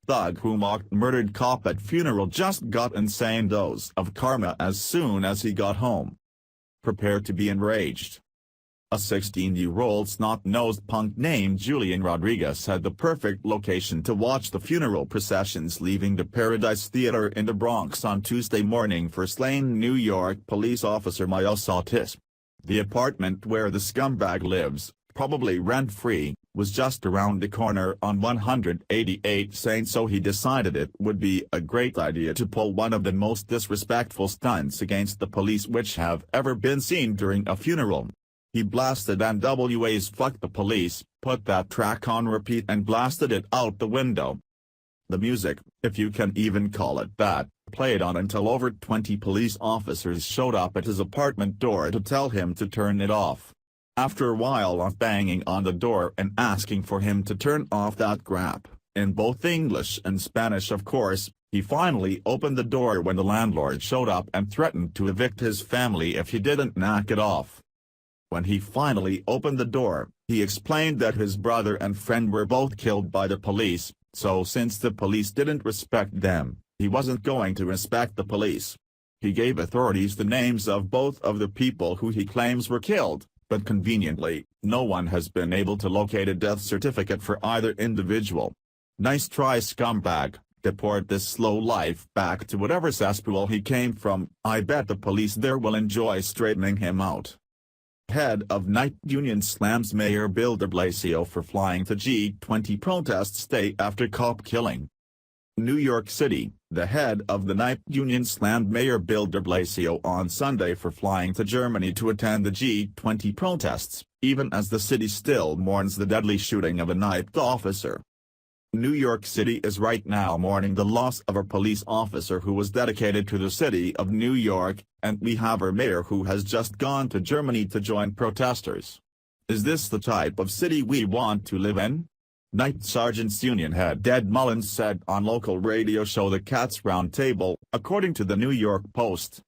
thug who mocked murdered cop at funeral just got insane dose of karma as soon as he got home. Prepare to be enraged. A 16-year-old snot-nosed punk named Julian Rodriguez had the perfect location to watch the funeral processions leaving the Paradise Theater in the Bronx on Tuesday morning for slain New York police officer Miles Otis. The apartment where the scumbag lives, probably rent-free, was just around the corner on 188 St. so he decided it would be a great idea to pull one of the most disrespectful stunts against the police which have ever been seen during a funeral. He blasted NWA's "Fuck the Police," put that track on repeat and blasted it out the window. The music, if you can even call it that, played on until over 20 police officers showed up at his apartment door to tell him to turn it off. After a while of banging on the door and asking for him to turn off that crap, in both English and Spanish of course, he finally opened the door when the landlord showed up and threatened to evict his family if he didn't knock it off. When he finally opened the door, he explained that his brother and friend were both killed by the police, so since the police didn't respect them, he wasn't going to respect the police. He gave authorities the names of both of the people who he claims were killed, but conveniently, no one has been able to locate a death certificate for either individual. Nice try, scumbag. Deport this slow life back to whatever cesspool he came from. I bet the police there will enjoy straightening him out. Head of Knight Union slams Mayor Bill de Blasio for flying to G20 protests day after cop killing. New York City, the head of the Knight Union slammed Mayor Bill de Blasio on Sunday for flying to Germany to attend the G20 protests, even as the city still mourns the deadly shooting of a Knight officer. New York City is right now mourning the loss of a police officer who was dedicated to the city of New York, and we have our mayor who has just gone to Germany to join protesters. Is this the type of city we want to live in? Knight Sergeants Union head Ed Mullins said on local radio show The Cats Roundtable, according to the New York Post.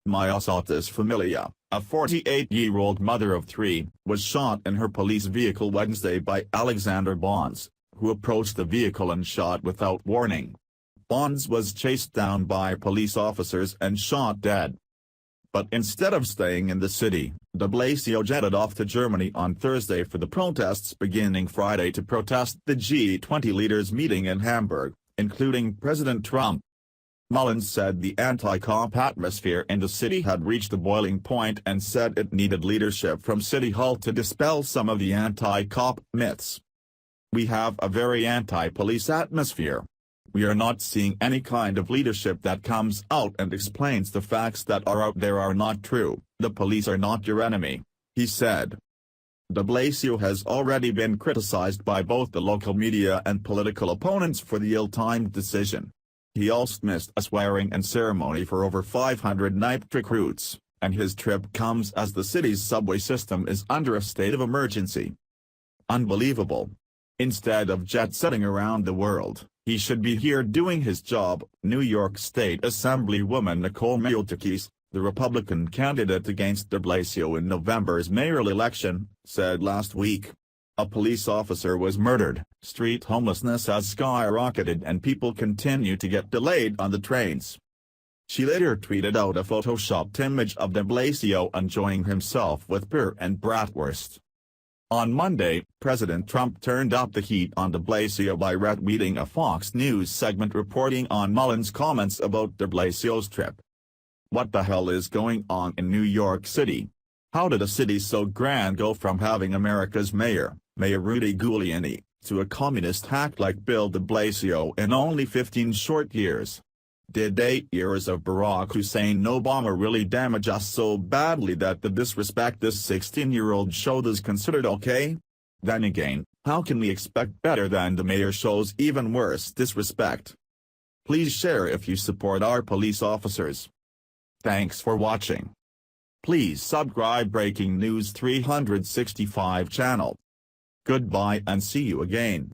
Miles Otis Familia, a 48-year-old mother of three, was shot in her police vehicle Wednesday by Alexander Bonds, who approached the vehicle and shot without warning. Bonds was chased down by police officers and shot dead. But instead of staying in the city, de Blasio jetted off to Germany on Thursday for the protests beginning Friday to protest the G20 leaders meeting in Hamburg, including President Trump. Mullins said the anti-cop atmosphere in the city had reached a boiling point and said it needed leadership from City Hall to dispel some of the anti-cop myths. We have a very anti-police atmosphere. We are not seeing any kind of leadership that comes out and explains the facts that are out there are not true. The police are not your enemy, he said. De Blasio has already been criticized by both the local media and political opponents for the ill-timed decision. He also missed a swearing-in ceremony for over 500 Knight recruits, and his trip comes as the city's subway system is under a state of emergency. Unbelievable. Instead of jet-setting around the world, he should be here doing his job, New York State Assemblywoman Nicole Maltekis, the Republican candidate against de Blasio in November's mayoral election, said last week. A police officer was murdered, street homelessness has skyrocketed and people continue to get delayed on the trains. She later tweeted out a photoshopped image of de Blasio enjoying himself with beer and bratwurst. On Monday, President Trump turned up the heat on de Blasio by retweeting a Fox News segment reporting on Mullins' comments about de Blasio's trip. What the hell is going on in New York City? How did a city so grand go from having America's mayor, Mayor Rudy Giuliani, to a communist hack like Bill de Blasio in only 15 short years? Did 8 years of Barack Hussein Obama really damage us so badly that the disrespect this 16-year-old showed is considered okay? Then again, how can we expect better than the mayor shows even worse disrespect? Please share if you support our police officers. Thanks for watching. Please subscribe Breaking News 365 channel. Goodbye and see you again.